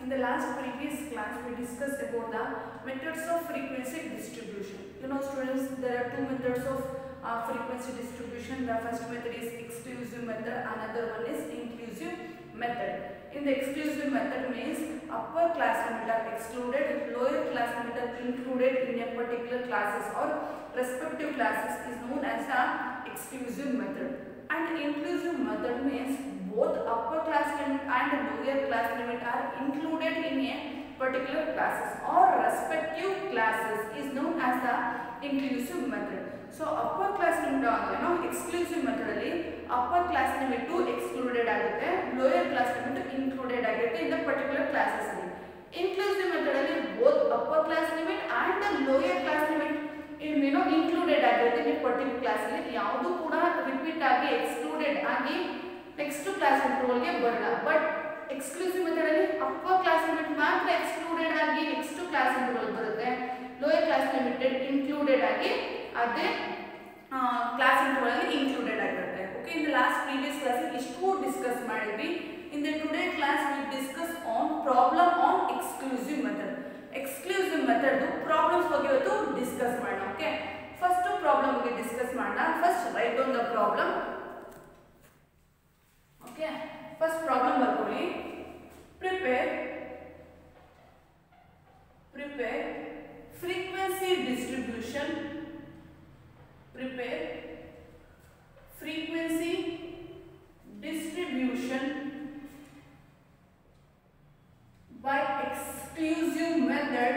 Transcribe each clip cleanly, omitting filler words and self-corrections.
In the last previous class, we discussed about the methods of frequency distribution. You know, students, there are two methods of frequency distribution. The first method is exclusive method, another one is inclusive method. In the exclusive method means upper class limit are excluded, lower class limit are included in a particular classes or respective classes is known as the exclusive method. And inclusive method means both upper class limit and lower class limit are included in a particular classes or respective classes is known as the inclusive method. So upper class limit exclusive method alli upper class limit excluded agutte, lower class limit included agutte in the particular classes alli. Inclusive method alli both upper class limit and the lower class limit included agutte in a particular class alli. Yaudu kuda repeat agi excluded agi next class interval ge barala, but exclusive method alli upper class limit matra excluded agi next class interval barutte, lower class limited included agi ade class interval alli included agirutte. Okay, in the last previous class ishtu discuss madidvi. In the today class we discuss on problem on exclusive method. Exclusive method problems ಬಗ್ಗೆ ಇವತ್ತು discuss ಮಾಡೋಣ. Okay, first problem ಬಗ್ಗೆ discuss ಮಾಡೋಣ. First write down the problem. Okay, first problem ಬರ್ಕೊಳ್ಳಿ. prepare frequency distribution. Prepare frequency distribution by exclusive method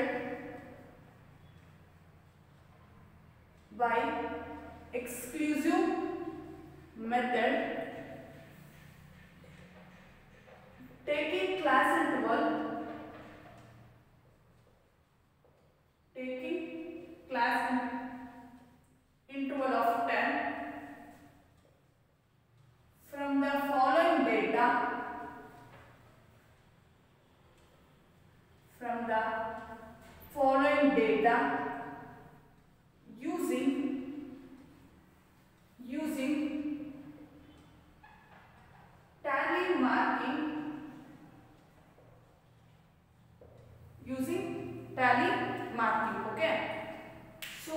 taking class interval of 10 from the following data using tally marking okay. So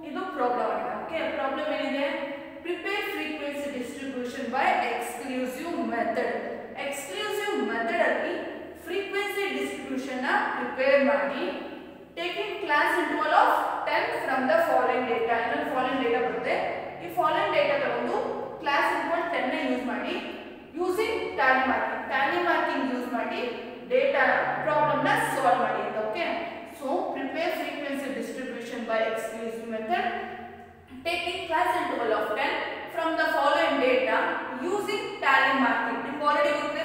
idu problem agide. Okay, problem enide prepare frequency distribution by exclusive method alli frequency distribution na prepare ಮಾಡಿ taking class interval of 10 from the following data. ಇನ್ನೊಂದು following data ಬರುತ್ತೆ. ಈ following data ತಗೊಂಡು class interval 10 ನ use ಮಾಡಿ using tally marking use ಮಾಡಿ data problem ನ solve ಮಾಡಿ ಅಂತ. Okay, so prepare frequency distribution by exclusive method taking class interval of 10 from the following data using tally marking. ನಿಮಗೆ already ಗೊತ್ತಿದೆ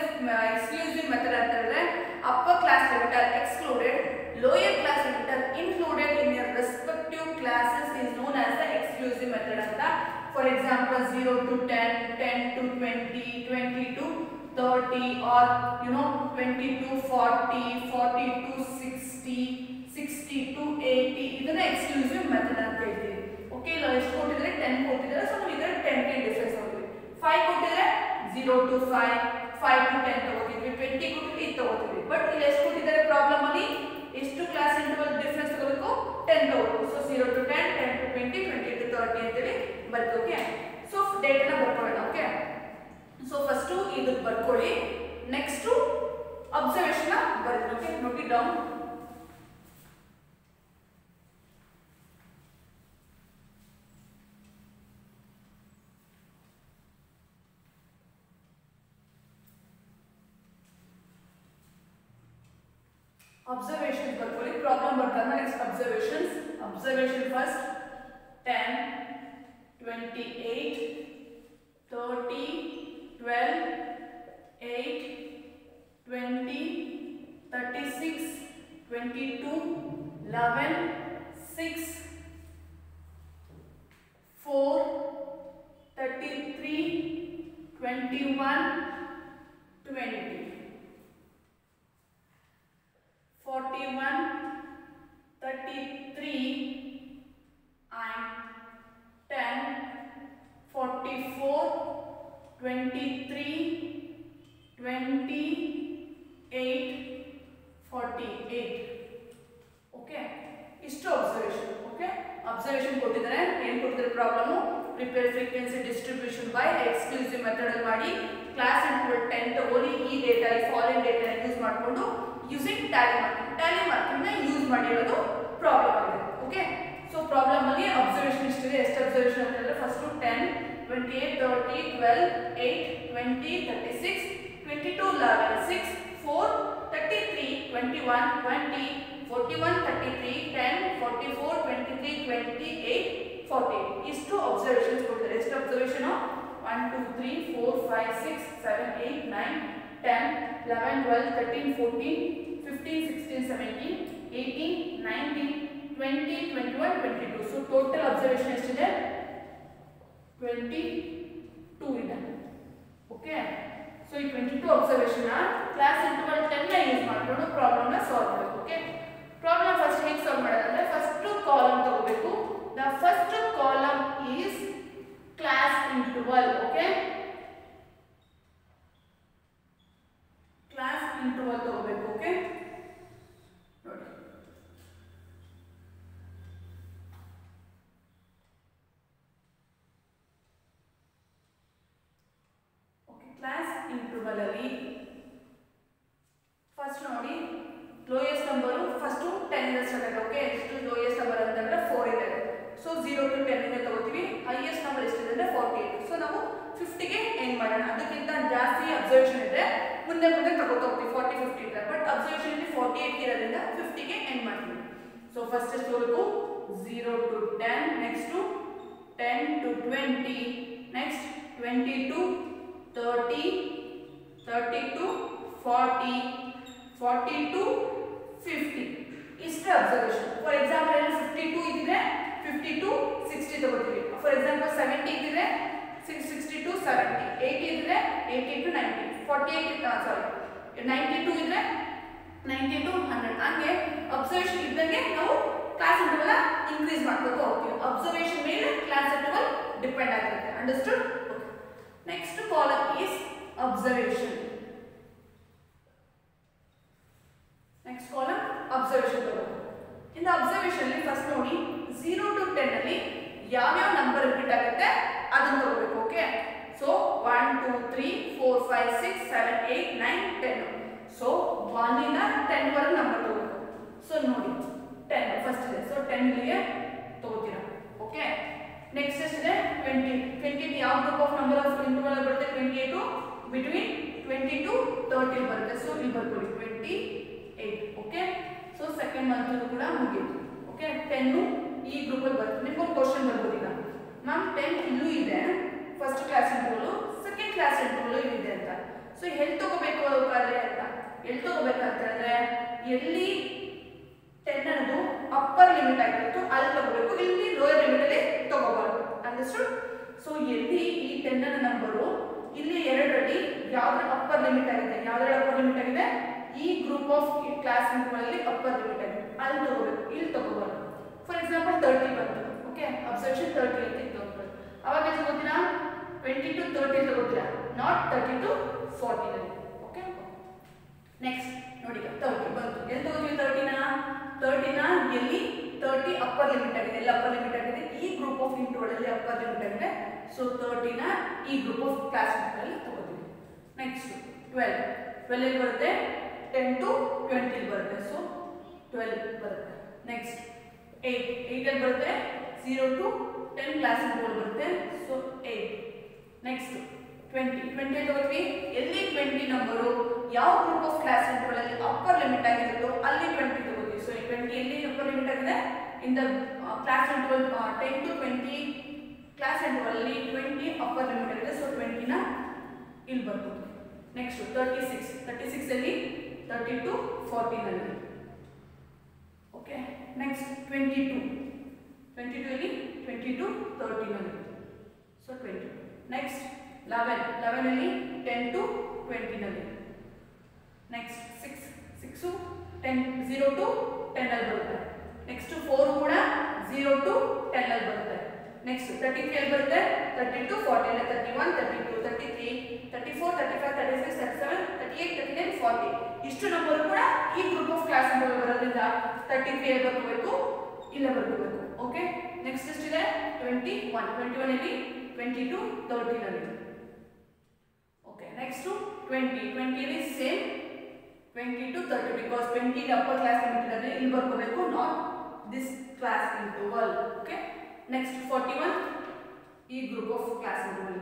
exclusive method ಅಂತ ಹೇಳಿದ್ರೆ upper class limit are excluded, lower class limit are included in their respective classes is known as the exclusive method ಅಂತ. For example 0 to 10, 10 to 20, 20 to 30 or 20 to 40, 40 to 60, 60 to 80 ಇದನ್ನ exclusive method ಅಂತ ಹೇಳ್ತೀವಿ. Okay, ಇಲ್ಲ ಎಷ್ಟು ಕೊಟ್ಟಿದ್ರೆ 10 ಕೊಟ್ಟಿದ್ದಾರೆ, so ನಾವು ಇದರ 10 ಗೆ ಡಿಫರೆನ್ಸ್ ಹೋಗ್ತೀವಿ. 5 ಕೊಟ್ಟಿದ್ರೆ 0 to 5, 5 to 10 ತಗೋತೀವಿ, 20 ಕೊಟ್ಟಿದ್ರೆ ಇದು ತಗೋತೀವಿ. ಬಟ್ ಇಲ್ಲಿ ಎಷ್ಟು ಕೊಟ್ಟಿದ್ದಾರೆ ಪ್ರಾಬ್ಲಮ್ ಅಲ್ಲಿ ಎಷ್ಟು ಕ್ಲಾಸ್ ಇಂಟರ್ವಲ್ ಡಿಫರೆನ್ಸ್ ತಗೋಬೇಕು 10 ತಗೋಬೇಕು. ಸೊ 0 to 10, 10 to 20, 20 to 30 ಅಂತ ಹೇಳಿ ಬರುತ್ತೆ. ಓಕೆ, ಸೊ ಡೇಟಾನ ಬರ್ಕೊಳ್ಳೋಣ. ಓಕೆ, ಸೊ ಫಸ್ಟ್ ಇದು ಬರ್ಕೊಳ್ಳಿ, ನೆಕ್ಸ್ಟ್ ಅಬ್ಸರ್ವೇಷನ್ ಬರುತ್ತೆ. Okay, note it down. Observations ಬರ್ಕೊಳ್ಳಿ, ಪ್ರಾಬ್ಲಮ್ ಬರ್ತಾನೆ. ನೆಕ್ಸ್ಟ್ observation first 10, 28, 30, 12, 8, 20, 36, 22, 11, 6, 4, 33, 21, 20, 41, 33 and 10, 44, 23, 28, ಅಬ್ಸರ್ವೇಷನ್ ಕೊಟ್ಟಿದ್ದಾರೆ. ಏನು ಕೊಟ್ಟಿದ್ದಾರೆ problem? Prepare frequency distribution by exclusive method ಅಲ್ಲಿ ಮಾಡಿ ಕ್ಲಾಸ್ ಇಂಟರ್ವಲ್ 10 ತಗೊಳ್ಳಿ. ಈ ಡೇಟಾ ಈ ಫಾಲೋಯಿಂಗ್ ಡೇಟಾ ಯೂಸ್ ಮಾಡಿಕೊಂಡು ಯೂಸಿಂಗ್ ಟ್ಯಾಲಿ ಮಾರ್ಕಿಂಗ್ ನ ಯೂಸ್ ಮಾಡಿರೋದು ಪ್ರಾಬ್ಲಮ್ ಆಗಿದೆ. ಓಕೆ, ಸೊ ಪ್ರಾಬ್ಲಮ್ ಅಲ್ಲಿ ಅಬ್ಸರ್ವೇಷನ್ ಇಷ್ಟಿದೆ. ಎಷ್ಟು ಅಬ್ಸರ್ವೇಷನ್ ಅಂತ ಹೇಳಿದ್ರೆ ಫಸ್ಟ್ 10, 28, 30, 12, 8, 20, 36, 22, 11, 6, 4, 33, 21, 20, 41, 33, 10, 44, 23, 28, 40 ಇಷ್ಟು ಅಬ್ಸರ್ವೇಷನ್ಸ್ ಕೊಡ್ತಾರೆ. ಎಷ್ಟು ಅಬ್ಸರ್ವೇಷನ್? 1 2 3 4 5 6 7 8 9 10 11 12 13 14 15 16 17 18 19 20 21 22. ಸೊ ಟೋಟಲ್ ಅಬ್ಸರ್ವೇಷನ್ ಎಷ್ಟಿದೆ? 22 ಇದೆ. ಓಕೆ, ಸೊ ಈ 22 ಅಬ್ಸರ್ವೇಷನ್ ಕ್ಲಾಸ್ ಇಂಟರ್ವಲ್ 10 ನ ಯೂಸ್ ಮಾಡಿಕೊಂಡು ಪ್ರಾಬ್ಲಮ್ ನ ಸಾಲ್ವ್ ಮಾಡಬೇಕು. ಓಕೆ, ಪ್ರಾಬ್ಲಮ್ ಫಸ್ಟ್ ಹೇಗೆ ಸಾಲ್ವ್ ಮಾಡೋದಂದ್ರೆ ಫಸ್ಟ್ ಕಾಲಮ್ ತಗೋಬೇಕು. The first column is class interval. Okay, class interval ತಗೋಬೇಕು. ಓಕೆ, ನೋಡಿ ಕ್ಲಾಸ್ ಇಂಟರ್ವಲ್ ಅಲ್ಲಿ ಫಸ್ಟ್ ನೋಡಿ ಲೋಯೆಸ್ಟ್ ನಂಬರ್ ಫಸ್ಟ್ 10 ಇಂದ ಸ್ಟಾರ್ಟ್ ಆಗುತ್ತೆ. ಓಕೆ, ಎಷ್ಟು ಲೋಯೆಸ್ಟ್ ನಂಬರ್ ಅಂತಂದ್ರೆ 4 ಇದೆ. ಸೊ 0 to 10 ಇಂದ ತಗೋತೀವಿ. ಹೈಯೆಸ್ಟ್ ನಂಬರ್ ಎಷ್ಟಿದೆ ಅಂದ್ರೆ 48. ಸೊ ನಾವು 50 ಗೆ ಎಂಡ್ ಮಾಡೋಣ. ಅದಕ್ಕಿಂತ ಜಾಸ್ತಿ ಅಬ್ಸರ್ವೇಷನ್ ಇದ್ರೆ ಮುಂದೆ ತಗೋತಾ ಹೋಗ್ತೀವಿ. 40 50 ಇದೆ, ಬಟ್ ಅಬ್ಸರ್ವೇಷನ್ ಇಲ್ಲಿ 48 ಇರೋದ್ರಿಂದ 50 ಗೆ ಎಂಡ್ ಮಾಡ್ತೀವಿ. ಸೊ ಫಸ್ಟ್ ಎಷ್ಟು ತಗೋಬೇಕು? 0 to 10, next 10 to 20, next 20 to 30, 30 to 40, 40 to 50 ಇಷ್ಟು ಅಬ್ಸರ್ವೇಷನ್. ಫಾರ್ ಎಕ್ಸಾಂಪಲ್ 52 ಇದ್ರೆ 50 to 60 ತಗೋತೀವಿ. ಫಾರ್ ಎಕ್ಸಾಂಪಲ್ 70 ಇದ್ರೆ 60 to 70, 80 ಇದ್ರೆ 80 to 90, 92 ಇದ್ರೆ 90 to 100. ಹಂಗೆ ಅಬ್ಸರ್ವೇಷನ್ ಇದ್ದಂಗೆ ನಾವು ಕ್ಲಾಸ್ ಇಂಟರ್ವಲ್ ಇನ್ಕ್ರೀಸ್ ಮಾಡ್ಕೊತಾ ಹೋಗ್ತೀವಿ. ಅಬ್ಸರ್ವೇಷನ್ ಮೇಲೆ ಕ್ಲಾಸ್ ಇಂಟರ್ವಲ್ ಡಿಪೆಂಡ್ ಆಗಿರುತ್ತೆ. Understood? Next column is observation. Next column observation ತಗೋಬೇಕು. ಇನ್ ಅಬ್ಸರ್ವೇಷನ್ ಅಲ್ಲಿ ಫಸ್ಟ್ ನೋಡಿ 0 to 10 ಅಲ್ಲಿ ಯಾವ್ಯಾವ ನಂಬರ್ ರಿಪೀಟ್ ಆಗುತ್ತೆ ಅದನ್ನ ತಗೋಬೇಕು. Okay, so 1 2 3 4 5 6 7 8 9 10. ಸೊ 1 ಇಂದ 10 ವರೆಗೆ ನಂಬರ್ ತಗೋಬೇಕು. ಸೊ ನೋಡಿ 10 ಫಸ್ಟ್ ಇದೆ. ಸೊ 10 ಇಲ್ಲಿಗೆ ತಗೋತೀರಾ. ಓಕೆ, ನೆಕ್ಸ್ಟ್ ಎಷ್ಟಿದೆ? 20. 20 ಯಾವ group of number of interval ಬರುತ್ತೆ? 28 ಬಿಟ್ವೀನ್ 20 to 30 ಬರುತ್ತೆ. ಸೊ ಇಲ್ಲಿ ಬರ್ಕೊಳ್ಳಿ 28. ಓಕೆ, ಸೊ ಸೆಕೆಂಡ್ ಮಂತ್ ಕೂಡ ಮುಗಿಯಿತು. ಓಕೆ, 10 ಈ ಗ್ರೂಪ್ ಅಲ್ಲಿ ಬರುತ್ತೆ. ನಿಮ್ಗೊಂದು ಕ್ವಶನ್ ಬರ್ಬೋದು ಈಗ, ಮ್ಯಾಮ್ 10 ಇಲ್ಲೂ ಇದೆ first class interval, second class interval ಇದೆ ಅಂತ. ಸೊ ಎಲ್ಲಿ ತಗೋಬೇಕು ಅದಕ್ಕಾದ್ರೆ ಅಂತ ಎಲ್ಲಿ ತಗೋಬೇಕಂತ ಹೇಳಿದ್ರೆ ಎಲ್ಲಿ 10 ಅನ್ನೋದು ಅಪ್ಪರ್ ಲಿಮಿಟ್ ಆಗಿರುತ್ತೋ ಅಲ್ಲಿ ತಗೋಬೇಕು. ಇಲ್ಲಿ ಲೋಯರ್ ಲಿಮಿಟ್ ಅಲ್ಲಿ ತಗೋಬಾರ್ದು. ಅಂಡರ್ಸ್ಟುಡ್? ಸೊ ಎಲ್ಲಿ ಈ 10 ಅನ್ನೋ ನಂಬರು ಇಲ್ಲಿ ಎರಡರಲ್ಲಿ ಯಾವ್ದ್ರ ಅಪ್ಪರ್ ಲಿಮಿಟ್ ಆಗಿದೆ, ಯಾವ್ದ್ರ ಅಪ್ಪರ್ ಲಿಮಿಟ್ ಆಗಿದೆ? ಈ ಗ್ರೂಪ್ ಆಫ್ ಕ್ಲಾಸ್ ಇಂಟರ್ವಲ್ ಅಲ್ಲಿ ಅಪ್ಪರ್ ಲಿಮಿಟ್ ಆಗಿದೆ, ಅಲ್ಲಿ ತಗೋಬೇಕು, ಇಲ್ಲಿ ತಗೋಬಾರ್ದು. ಫಾರ್ ಎಕ್ಸಾಂಪಲ್ 30 ಬಂತು. ಓಕೆ, ಅಬ್ಸರ್ವೇಷನ್ 30 ಅಂತ ಇತ್ತು. ಅವಾಗ ಎಷ್ಟು ತಗೋತೀರಾ? 20 to 30 ತಗೋತೀರಾ, ನಾಟ್ 30 to 40 ನಲ್ಲಿ. ಓಕೆ, ನೆಕ್ಸ್ಟ್ ನೋಡಿ 30 ಬಂತು. ಎಲ್ಲಿ ತಗೋತೀವಿ 30 ನ ಎಲ್ಲಿ 30 ಅಪ್ಪರ್ ಲಿಮಿಟ್ ಆಗಿದೆ. ಎಲ್ಲ ಅಪ್ಪರ್ ಲಿಮಿಟ್ ಆಗಿದೆ ಈ ಗ್ರೂಪ್ ಆಫ್ ಇಂಟರ್ವಲ್ ಅಲ್ಲಿ ಅಪ್ಪರ್ ಲಿಮಿಟ್ ಆಗಿದೆ. ಸೊ 30 ನ ಈ ಗ್ರೂಪ್ ಆಫ್ ಕ್ಲಾಸ್ ಇಂಟರ್ವಲ್ ಅಲ್ಲಿ ತಗೋತೀವಿ. ನೆಕ್ಸ್ಟ್ 12 ಎಲ್ಲಿ ಬರುತ್ತೆ? 10 to 20 ಬರುತ್ತೆ. ಸೊ 12 ಬರುತ್ತೆ. ನೆಕ್ಸ್ಟ್ 8 ಅಲ್ಲಿ ಬರುತ್ತೆ. 0 to 10 ಕ್ಲಾಸ್ ಇಂಟರ್ವಲ್ ಬರುತ್ತೆ. ಸೊ 8. ನೆಕ್ಸ್ಟ್ 20 ಅಲ್ಲಿ ತಗೋತೀವಿ. ಎಲ್ಲಿ 20 ನಂಬರು ಯಾವ ಗ್ರೂಪ್ ಆಫ್ ಕ್ಲಾಸ್ ಇಂಟರ್ವಲ್ ಅಲ್ಲಿ ಅಪ್ಪರ್ ಲಿಮಿಟ್ ಆಗಿರುತ್ತೋ ಅಲ್ಲಿ 20 ತಗೋತೀವಿ. ಸೊ 20 ಎಲ್ಲಿ ಅಪ್ಪರ್ ಲಿಮಿಟ್ ಆಗಿದೆ? In the class interval 10 to 20 class interval ಅಲ್ಲಿ 20 ಅಪ್ಪರ್ ಲಿಮಿಟ್ ಆಗಿದೆ. ಸೊ 20 ನ ಇಲ್ಲಿ ಬರ್ಬೋದು. ನೆಕ್ಸ್ಟ್ 36 ಅಲ್ಲಿ 30 to 40 ನಲ್ಲಿ. ಓಕೆ, ನೆಕ್ಸ್ಟ್ 22 ಅಲ್ಲಿ 20 to 30 ನಲ್ಲಿ. ಸೊ 20. ನೆಕ್ಸ್ಟ್ 11 ಅಲ್ಲಿ 10 to 20 ನಲ್ಲಿ. ನೆಕ್ಸ್ಟ್ 6 10 0 to 10 ಅಲ್ಲಿ ಬರುತ್ತೆ. ನೆಕ್ಸ್ಟ್ 4 ಕೂಡ 0 to 10 ಅಲ್ಲಿ ಬರುತ್ತೆ. ನೆಕ್ಸ್ಟ್ 33 ಅಲ್ಲಿ ಬರುತ್ತೆ. 30 to 40 ಅಲ್ಲಿ 31 32 33 34 35 36 37 38 39 40 ಇಷ್ಟು ನಂಬರ್ ಕೂಡ ಈ ಗ್ರೂಪ್ ಆಫ್ ಕ್ಲಾಸ್ ಇಂಟರ್ವಲ್ ಬರೋದ್ರಿಂದ 33 ಅಲ್ಲಿ ಬರ್ಕೋಬೇಕು, ಇಲ್ಲ ಬರ್ಕೋಬೇಕು. ಓಕೆ, 21 ಇಲ್ಲಿ 22 13 ಅಲ್ಲಿ. ಓಕೆ, ನೆಕ್ಸ್ಟ್ 20 ಇಲ್ಲಿ same 20 to 30 because 20 is upper class limit ಇದೆ, ಇಲ್ಲಿ ಬರ್ಕೋಬೇಕು, not this class interval. Okay, next 41 ಈ group of class interval.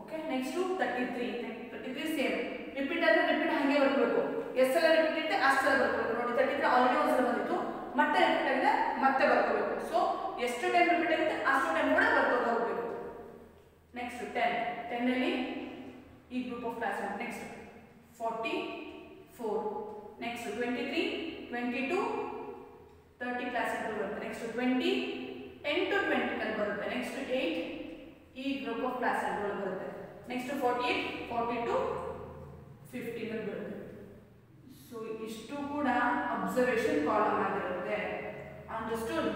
Okay, next 33 same repeat ಆದ್ರೆ ರಿಪೀಟ್ ಹಾಗೆ ಬರ್ಕೋಬೇಕು, ಎಷ್ಟು ಸಲ ರಿಪೀಟ್ ಇರುತ್ತೆ ಅಷ್ಟು ಸಲ ಬರ್ಕೋಬೇಕು. ನೋಡಿ 33 ಆಲ್ರೆಡಿ ಒಂದು ಸಲ ಬಂದಿತ್ತು, ಮತ್ತೆ ರಿಪೀಟ್ ಆಗಿದೆ ಮತ್ತೆ ಬರ್ಕೋಬೇಕು. ಸೊ ಎಷ್ಟು ಟೈಮ್ ರಿಪೀಟ್ ಆಗುತ್ತೆ ಅಷ್ಟು ಟೈಮ್ ಕೂಡ ಬರ್ಕೋತಾ ಹೋಗಬೇಕು. ನೆಕ್ಸ್ಟ್ 10 ಅಲ್ಲಿ ಈ group of class. Next 44, next 23 22 30 class interval ಬರುತ್ತೆ. ನೆಕ್ಸ್ಟ್ 20 10 to 20 ಅಲ್ಲಿ ಬರುತ್ತೆ. ನೆಕ್ಸ್ಟ್ 8 ಈ ಗ್ರೂಪ್ ಆಫ್ ಕ್ಲಾಸ್ ಇಂಟರ್ವಲ್ ಬರುತ್ತೆ. ನೆಕ್ಸ್ಟ್ 48 42 15 ಅಲ್ಲಿ ಬರುತ್ತೆ. ಸೊ ಇಷ್ಟು ಕೂಡ ಅಬ್ಸರ್ವೇಷನ್ ಕಾಲಮ್ ಆಗಿರುತ್ತೆ. Understood?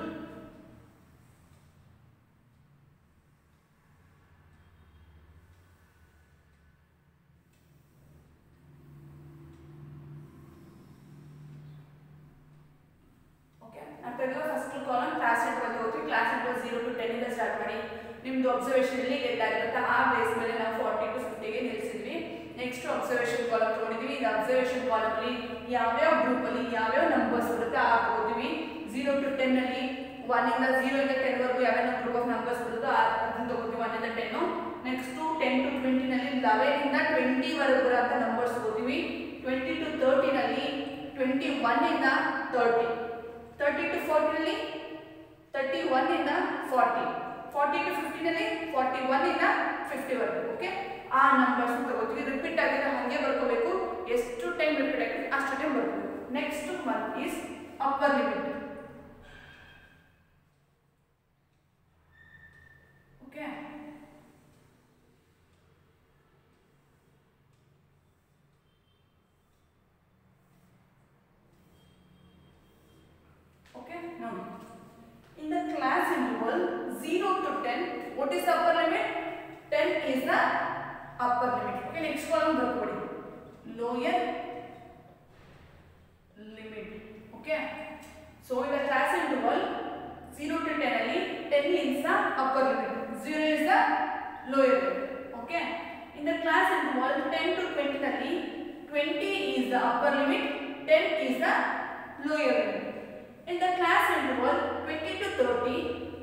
First column class interval ಹೋಗ್ತೀವಿ. ಕ್ಲಾಸ್ ಇಂಟರ್ವಲ್ 0 to 10 ಇಂದ ಸ್ಟಾರ್ಟ್ ಮಾಡಿ ನಿಮ್ದು ಅಬ್ಸರ್ವೇಷನ್ ಇಲ್ಲಿ ಎಂಡ್ ಆಗಿರುತ್ತೆ. ಆ ಬೇಸ್ ಮೇಲೆ ನಾವು 40 to 50 ಗೆ ನಿಲ್ಲಿಸಿದ್ವಿ. ನೆಕ್ಸ್ಟ್ ಅಬ್ಸರ್ವೇಷನ್ ಕಾಲಮ್ ತಗೊಂಡಿದ್ವಿ. ಇದು ಅಬ್ಸರ್ವೇಷನ್ ಕಾಲಮ್ ಅಲ್ಲಿ ಯಾವ್ಯಾವ ಗ್ರೂಪ್ ಅಲ್ಲಿ ಯಾವ್ಯಾವ ನಂಬರ್ಸ್ ಬರುತ್ತೆ ಆ ತಗೋತೀವಿ. 0 to 10 ಅಲ್ಲಿ 1 ಇಂದ 0 ಇಂದ 10 ವರೆಗೂ ಯಾವ್ಯಾವ ಗ್ರೂಪ್ ಆಫ್ ನಂಬರ್ಸ್ ಬರುತ್ತೋ ಅದನ್ನ ತಗೋತೀವಿ, 1 ಇಂದ 10. ನೆಕ್ಸ್ಟ್ 10 to 20 ನಲ್ಲಿ 11 ಇಂದ 20 ವರೆಗೂ ಬರುವಂತ ನಂಬರ್ಸ್ ತಗೋತೀವಿ. 20 to 30 ನಲ್ಲಿ 21 ಇಂದ 30, 30 to 40 ನಲ್ಲಿ 31 ಇಂದ 40, 40 to 50 ನಲ್ಲಿ 41 ಇಂದ 50 ವರೆಗೂ. ಓಕೆ, ಆ ನಂಬರ್ಸ್ ತಗೋತೀವಿ. ರಿಪೀಟ್ ಆಗಿದ್ರೆ ಹಾಗೆ ಬರ್ಕೋಬೇಕು, ಎಷ್ಟು ಟೈಮ್ ರಿಪೀಟ್ ಆಗಿದೆ ಅಷ್ಟು ಟೈಮ್ ಬರ್ಕೋಬೇಕು. Next one is upper limit. Okay, okay, now in the class interval 0 to 10, what is the upper limit? 10 is the upper limit. Okay, next column ಬರ್ಕೊಳ್ಳಿ, lower limit. Okay, so in the class interval 0 to 10 ಅಲ್ಲಿ 10 is the upper limit, 0 is the lower limit. Okay, in the class interval 10 to 20 ನಲ್ಲಿ 20 is the upper limit, 10 is the lower limit. In the class interval 20 to 30,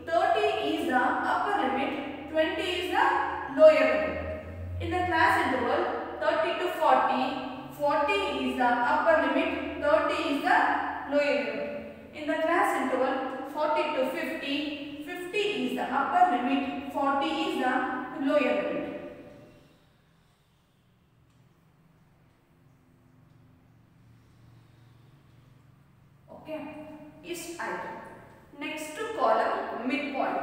30 is the upper limit, 20 is the lower limit. In the class interval 30 to 40, 40 is the upper limit, 30 is the lower limit. In the class interval 40 to 50, 50 is the upper limit, 40 is the lower limit. Okay, ಇಷ್ಟು ಆಯ್ತು. Next column mid point.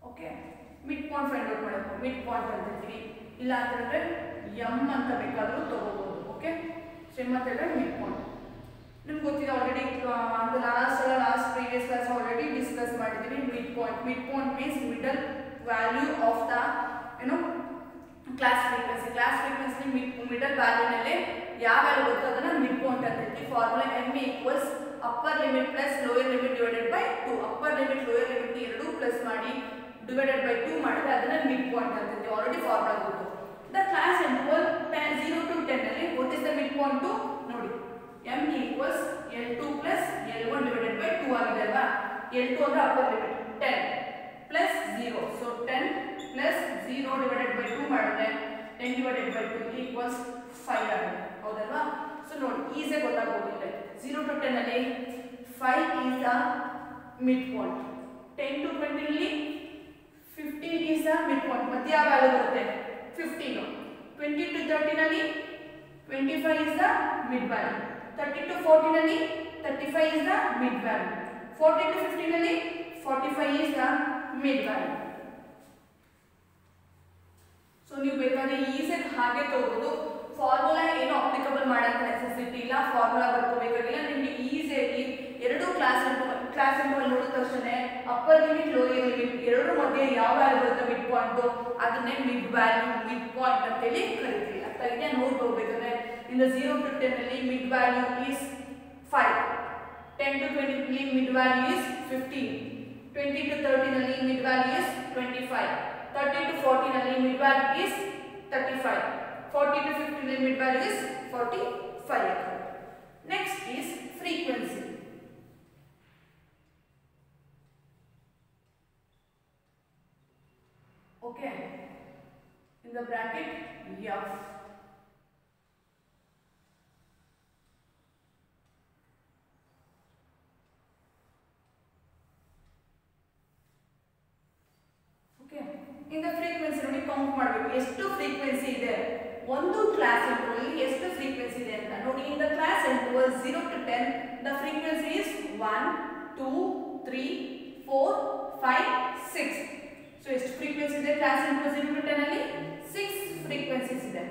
Okay, mid point find out ಮಾಡಬೇಕು. Mid point ಅಂತ ಹೇಳ್ತೀವಿ, ಇಲ್ಲ ಅಂತಂದ್ರೆ M ಅಂತ ಬೇಕಾದರೂ ತಗೋಬಹುದು. ಓಕೆ, ಎಮ್ ಅಂತ ಹೇಳಿದ್ರೆ ಮಿಡ್ ಪಾಯಿಂಟ್ ನಿಮ್ಗೆ ಗೊತ್ತಿದೆ ಆಲ್ರೆಡಿ. ಅಂತ last previous class already discuss ಮಾಡಿದ್ದೀವಿ. Mid point means middle value of the class frequency. Class frequency ಮಿಡಲ್ ವ್ಯಾಲ್ಯೂನಲ್ಲಿ ಯಾವ ವ್ಯಾಲ್ಯೂ ಬರುತ್ತೋ ಅದನ್ನ ಮಿಡ್ ಪಾಯಿಂಟ್ ಅಂತ ಹೇಳ್ತೀವಿ. Formula M equals upper limit plus lower limit divided by 2. Upper limit lower limit ಎರಡೂ plus ಮಾಡಿ ಡಿವೈಡೆಡ್ ಬೈ 2 ಮಾಡಿದ್ರೆ ಅದನ್ನ ಮಿಡ್ ಪಾಯಿಂಟ್ ಅಂತ ಹೇಳ್ತೀವಿ. ಆಲ್ರೆಡಿ ಫಾರ್ಮುಲಾ ಗೊತ್ತು. ದ ಕ್ಲಾಸ್ ಇಂಟರ್ವಲ್ 0 to 10 ಅಲ್ಲಿ what is the mid point? ನೋಡಿ, m equals L2 plus L1 divided by 2 ಆಗಿದೆ ಅಲ್ವಾ. L2 ಅಂದ್ರೆ upper limit 10 plus 0, so 10 plus 0 divided by 2 ಮಾಡಿದ್ರೆ 10 divided by 2 equals 5 ಆಗಿದೆ, ಹೌದಲ್ವಾ. ಸೊ ನೋಡಿ, ಈಸಿ ಗೊತ್ತಾಗೋದಿಲ್ಲ. 0 to 10 ಅಲ್ಲಿ 5 is the mid point, 10 to 20 ಅಲ್ಲಿ 15 is the mid point. ಮತ್ತೆ ಯಾವ ವ್ಯಾಲ್ಯೂ ಬರುತ್ತೆ? 15. 20 to 30 ನಲ್ಲಿ 25 is the mid value. 30 to 40 ನಲ್ಲಿ 35 is the mid value. 40 to 50 ನಲ್ಲಿ 45 is the mid value. So ನೀವು ಬೇಕಾದ್ರೆ ಈಸಿಯಾಗಿ ಹಾಗೆ ತಗೋಬಹುದು. ಫಾರ್ಮುಲಾ ಏನು ಅಪ್ಲಿಕಬಲ್ ಮಾಡೋ ನೆಸೆಸಿಟಿ ಇಲ್ಲ, ಫಾರ್ಮುಲಾ ಬರ್ಕೋಬೇಕಾಗಿಲ್ಲ. ನಿಮಗೆ ಈಸಿಯಾಗಿ ಎರಡು ಕ್ಲಾಸ್ ಇಂಟರ್ವಲ್ ನೋಡಿದ ತಕ್ಷಣ ಅಪ್ಪರ್ ಲಿಮಿಟ್ ಲೋಯರ್ ಲಿಮಿಟ್ ಎರಡರ ಮಧ್ಯೆ ಯಾವ ವ್ಯಾಲ್ಯೂ ಬರುತ್ತೆ ಮಿಡ್ ಪಾಯಿಂಟ್ ಅದನ್ನೇ ಮಿಡ್ ವ್ಯಾಲ್ಯೂ ಮಿಡ್ ಪಾಯಿಂಟ್ ಅಂತ ಹೇಳಿ ಕರಿತೀವಿ. ಅರ್ಥ ಇದೆಯಾ? ನೋಡ್ಕೋಬೇಕಂದ್ರೆ ಇನ್ ದ 0 to 10 ಅಲ್ಲಿ ಮಿಡ್ ವ್ಯಾಲ್ಯೂ ಈಸ್ 5, 10 to 20 ಅಲ್ಲಿ ಮಿಡ್ ವ್ಯಾಲ್ಯೂ ಈಸ್ 15, 20 to 30 ನಲ್ಲಿ ಮಿಡ್ ವ್ಯಾಲ್ಯೂ ಈಸ್ 25, 30 to 40 ನಲ್ಲಿ ಮಿಡ್ ವ್ಯಾಲ್ಯೂ ಈಸ್ 35, 40 to 50 ನಲ್ಲಿ mid value is 45. Next is frequency. Okay, in the bracket F. Okay, in the frequency ನೋಡಿ count ಮಾಡಬೇಕು ಎಷ್ಟು frequency ಇದೆ ಒಂದು class interval ಎಷ್ಟು frequency ಇದೆ ಅಂತ ನೋಡಿ. in the class interval 0 to 10 the frequency is 1 2 3 4 5 6. So ಎಷ್ಟು ಫ್ರೀಕ್ವೆನ್ಸಿ ಇದೆ ಕ್ಲಾಸ್ ಇಂಟರ್ವಲ್ 0 to 10 ಅಲ್ಲಿ 6 ಫ್ರೀಕ್ವೆನ್ಸೀಸ್ ಇದೆ.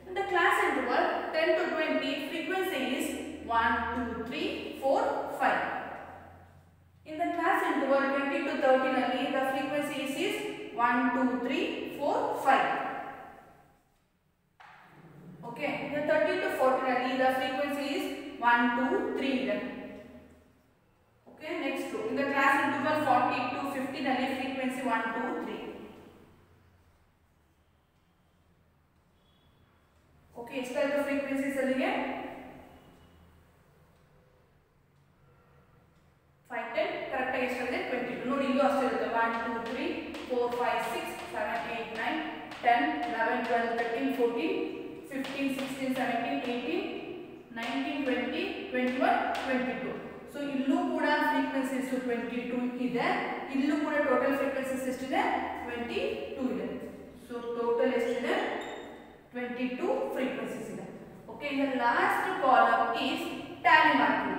in the class interval 10 to 20 frequency is 1 2 3 4 5. in the class interval 20 to 30 ನಲ್ಲಿ the frequency is 1 2 3 4 5. okay, in the 30 to 40 ನಲ್ಲಿ the frequency is 1 2 3 ಇದೆ. okay, next in the class interval 40 to 50 ನಲ್ಲಿ frequency 1 2 3. okay, ಎಷ್ಟಾಯ್ತು frequencies ಅಲ್ಲಿಗೆ 5 10 correct ಆಗಿ ಎಷ್ಟಾಗಿದೆ 22. ನೋಡಿ ಇಲ್ಲೂ ಅಷ್ಟೇ ಇರುತ್ತೆ 1 2 3 4 5 6 7 8 9 10 11 12 13 14 15 16 17 18 19 20 21 22. ಸೊ ಇಲ್ಲೂ ಕೂಡ ಫ್ರೀಕ್ವೆನ್ಸೀಸ್ 22 ಇದೆ. ಇಲ್ಲೂ ಕೂಡ ಟೋಟಲ್ ಫ್ರೀಕ್ವೆನ್ಸೀಸ್ ಎಷ್ಟಿದೆ 22 ಇದೆ. ಸೊ ಟೋಟಲ್ ಎಷ್ಟಿದೆ 22 frequencies ಇದೆ. okay, the last column is tally marking.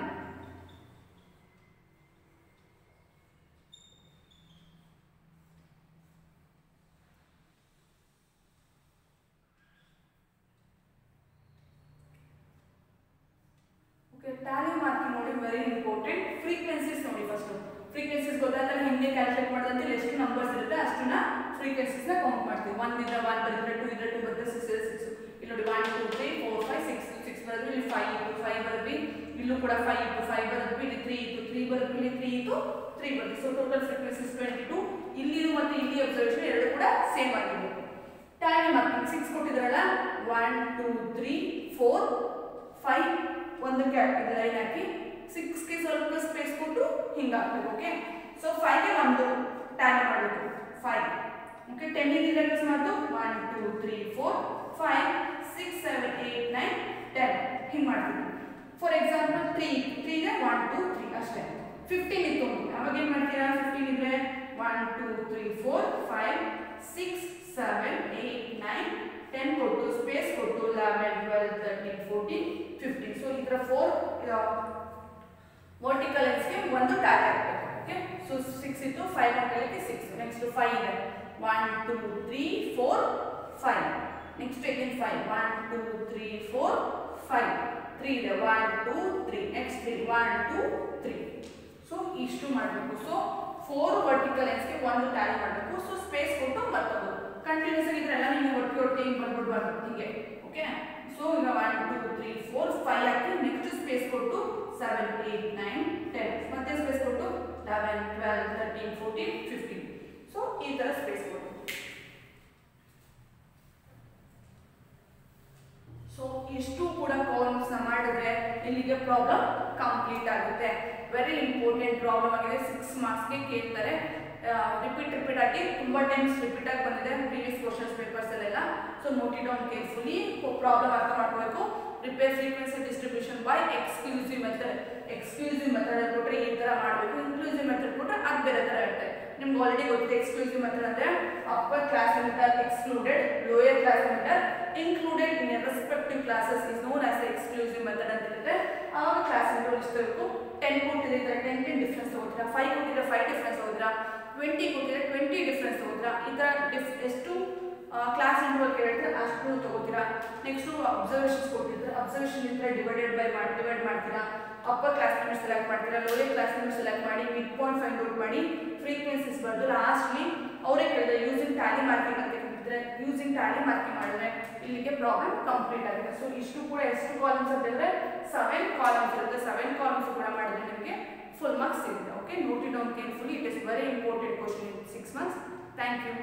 okay, tally marking ನೋಡಿ ವೆರಿ ಇಂಪಾರ್ಟೆಂಟ್. ಫ್ರೀಕ್ವೆನ್ಸೀಸ್ ನೋಡಿ ಫಸ್ಟ್ ಫ್ರೀಕ್ವೆನ್ಸೀಸ್ ಗೊತ್ತಾದ್ರೆ ಹೆಂಗೆ ಕ್ಯಾಲ್ಕುಲೇಟ್ ಮಾಡೋದಂತ ಎಷ್ಟು ನಂಬರ್ಸ್ ಇರುತ್ತೆ ಅಷ್ಟನ್ನ ಫ್ರೀಕ್ವೆನ್ಸೀಸ್ ನ ಕೌಂಟ್ ಮಾಡ್ತೀವಿ. 1 ಇದ್ರೆ 1 ಬರುತ್ತೆ, 2 ಇದ್ರೆ 2 ಬರುತ್ತೆ, 6 ಇದ್ರೆ 6. ಇಲ್ಲಿ ನೋಡಿ 1 2 3 4 5 6 6 ಬರುತ್ತೆ. ಇಲ್ಲಿ 5 ಇತ್ತು 5 ಬರುತ್ತೆ. ಇಲ್ಲೂ ಕೂಡ 5 ಇತ್ತು 5 ಬರುತ್ತೆ. ಇಲ್ಲಿ 3 ಇತ್ತು 3 ಬರುತ್ತೆ. ಇಲ್ಲಿ 3 ಇತ್ತು 3 ಬರುತ್ತೆ. So total frequencies 22. ಇಲ್ಲಿ ಮತ್ತು ಇಲ್ಲಿ ಅಬ್ಸರ್ವೇಷನ್ ಎರಡು ಕೂಡ ಸೇಮ್ ಆಗಿರಬೇಕು. ಟ್ಯಾಲಿ ಮಾರ್ಕಿಂಗ್ 6 ಕೊಟ್ಟಿದ್ರಲ್ಲ 1 2 3 4 5 ಒಂದು ಕ್ಯಾಪ್ ಲೈನ್ ಹಾಕಿ 6 ಗೆ ಸ್ವಲ್ಪ ಸ್ಪೇಸ್ ಕೊಟ್ಟು ಹಿಂಗೆ ಹಾಕಬೇಕು. ಓಕೆ, ಸೊ 5 ಗೆ ಒಂದು ಟ್ಯಾಲಿ ಮಾಡಬೇಕು 5. ಓಕೆ, 10 ಇಂದ ಅಕಸ್ಮಾತ್ 1 2 3 4 5 6 7 8 9 10 ಹಿಂಗೆ ಮಾಡ್ತೀವಿ. ಫಾರ್ ಎಕ್ಸಾಂಪಲ್ 3 ಗೆ 1 2 3 ಅಷ್ಟೇ. 15 ಇತ್ತು ಅವಾಗ ಏನು ಮಾಡ್ತೀರಾ? 15 ಇದ್ರೆ 1 2 3 4 5 6 7 8 9 10 ಕೊಟ್ಟು ಸ್ಪೇಸ್ ಕೊಟ್ಟು 11 12 13 14 15. ಸೊ ಇದರ 4 ವರ್ಟಿಕಲ್ ಲೈನ್ಸ್ಗೆ ಒಂದು ಟ್ಯಾಗ್ ಹಾಕಬೇಕು. ಓಕೆ, ಸೊ 6 ಇತ್ತು 5 ಹಾಕಲಿಕ್ಕೆ 6. ನೆಕ್ಸ್ಟ್ 5 ಇದೆ 1 2 3 4 5. Next again 5 1 2 3 4 5. 3 ಇದೆ 1 2 3. ನೆಕ್ಸ್ಟ್ 3 1 2 3. ಸೊ ಇಷ್ಟು ಮಾಡಬೇಕು. ಸೊ 4 ವರ್ಟಿಕಲ್ ಲೈನ್ಸ್ಗೆ ಒಂದು ಟ್ಯಾಲಿ ಮಾಡಬೇಕು. ಸೊ ಸ್ಪೇಸ್ ಕೊಟ್ಟು ಮತ್ತೊಂದು ಕಂಟಿನ್ಯೂಸ್ ಆಗಿದ್ರೆಲ್ಲ ನೀವು ಒಟ್ಟಿಗೆ ಹಿಂಗೆ ಬಂದ್ಬಿಡ್ಬಾರ್ದು ಹಿಂಗೆ. ಓಕೆ, ಸೊ ಈಗ 1 2 3 4 5 ಹಾಕಿ ನೆಕ್ಸ್ಟ್ ಸ್ಪೇಸ್ ಕೊಟ್ಟು 7 8 9 10 ಮತ್ತೆ ಸ್ಪೇಸ್ ಕೊಟ್ಟು 11 12 13 14 15. ಸೊ ಈ ತರ ಸ್ಪೇಸ್ ಕೊಟ್ಟು ಸೊ ಇಷ್ಟು ಕೂಡ ಕಾಲಮ್ಸ್ ನ ಮಾಡಿದ್ರೆ ಇಲ್ಲಿಗೆ ಪ್ರಾಬ್ಲಮ್ ಕಂಪ್ಲೀಟ್ ಆಗುತ್ತೆ. ವೆರಿ ಇಂಪಾರ್ಟೆಂಟ್ ಪ್ರಾಬ್ಲಮ್ ಆಗಿದೆ. 6 ಮಾರ್ಕ್ಸ್ ಗೆ ಕೇಳ್ತಾರೆ. ರಿಪೀಟ್ ಆಗಿ ತುಂಬಾ ಟೈಮ್ಸ್ ರಿಪೀಟ್ ಆಗಿ ಬಂದಿದೆ ಪ್ರೀವಿಯಸ್ ಕ್ವಶನ್ಸ್ ಪೇಪರ್ಸ್ ಅಲ್ಲೆಲ್ಲ. So note it down carefully. Problem ಅರ್ಥ ಮಾಡ್ಕೋಬೇಕು. Repair frequency distribution by exclusive method. Exclusive method ಕೊಟ್ಟರೆ ಈ ತರ ಮಾಡಬೇಕು. ಇನ್ಕ್ಲೂಸಿವ್ ಮೆಥಡ್ ಕೊಟ್ಟರೆ ಅದು ಬೇರೆ ತರ ಇರುತ್ತೆ. ನಿಮ್ಗೆ ಆಲ್ರೆಡಿ ಗೊತ್ತಿದೆ ಎಕ್ಸ್ಕ್ಲೂಸಿವ್ ಮೆಥಡ್ ಅಂದ್ರೆ upper class limiter excluded, lower class limiter included in respective classes is known as exclusive method ಅಂತ ಇರುತ್ತೆ. ಆವಾಗ ಕ್ಲಾಸ್ ಲಿಮಿಟರ್ ಇಷ್ಟಬೇಕು. 10 ಕೊಟ್ಟಿದ್ರೆ 10 ಡಿಫ್ರೆನ್ಸ್ ತಗೋತೀರಾ, 5 ಕೊಟ್ಟಿದ್ರೆ 5 ಡಿಫ್ರೆನ್ಸ್ ತಗೋತೀರಾ, 20 ಕೊಟ್ಟಿದ್ರೆ 20 ಡಿಫ್ರೆನ್ಸ್ ತಗೋತೀರಾ. ಈ ತರ ಎಷ್ಟು ಕ್ಲಾಸ್ ಇಂಟರ್ವಲ್ ಕೇಳಿದ್ರೆ ಅಷ್ಟು ತಗೋತೀರಾ. ನೆಕ್ಸ್ಟ್ ಅಬ್ಸರ್ವೇಷನ್ಸ್ ಕೊಟ್ಟಿದ್ರೆ ಅಬ್ಸರ್ವೇಷನ್ ಇದ್ರೆ ಡಿವೈಡ್ ಮಾಡ್ತೀರಾ. ಅಪ್ಪರ್ ಕ್ಲಾಸ್ ಲಿಮಿಟ್ ಸೆಲೆಕ್ಟ್ ಮಾಡ್ತೀರಾ, ಲೋಯರ್ ಕ್ಲಾಸ್ ಲಿಮಿಟ್ ಸೆಲೆಕ್ಟ್ ಮಾಡಿ ಮಿಡ್ ಪಾಯಿಂಟ್ ಫೈಂಡ್ ಔಟ್ ಮಾಡಿ ಫ್ರೀಕ್ವೆನ್ಸೀಸ್ ಬರೆದು ಲಾಸ್ಟ್ಲಿ ಅವರೇ ಕೇಳಿದ್ರೆ ಯೂಸಿಂಗ್ ಟ್ಯಾಲಿ ಮಾರ್ಕಿಂಗ್ ಅಂತ ಕೇಳಿದ್ರೆ ಯೂಸಿಂಗ್ ಟ್ಯಾಲಿ ಮಾರ್ಕಿಂಗ್ ಮಾಡಿದ್ರೆ ಇಲ್ಲಿಗೆ ಪ್ರಾಬ್ಲಮ್ ಕಂಪ್ಲೀಟ್ ಆಗುತ್ತೆ. ಸೊ ಇಷ್ಟು ಕೂಡ ಎಷ್ಟು ಕಾಲಮ್ಸ್ ಅಂತ ಹೇಳಿದ್ರೆ 7 ಕಾಲಮ್ಸ್ ಇರುತ್ತೆ. 7 ಕಾಲಮ್ಸ್ ಕೂಡ ಮಾಡಿದ್ರೆ ನಿಮಗೆ ಫುಲ್ ಮಾರ್ಕ್ಸ್ ಸಿಗುತ್ತೆ. Okay, note it down carefully. It is very important question in 6 months. Thank you.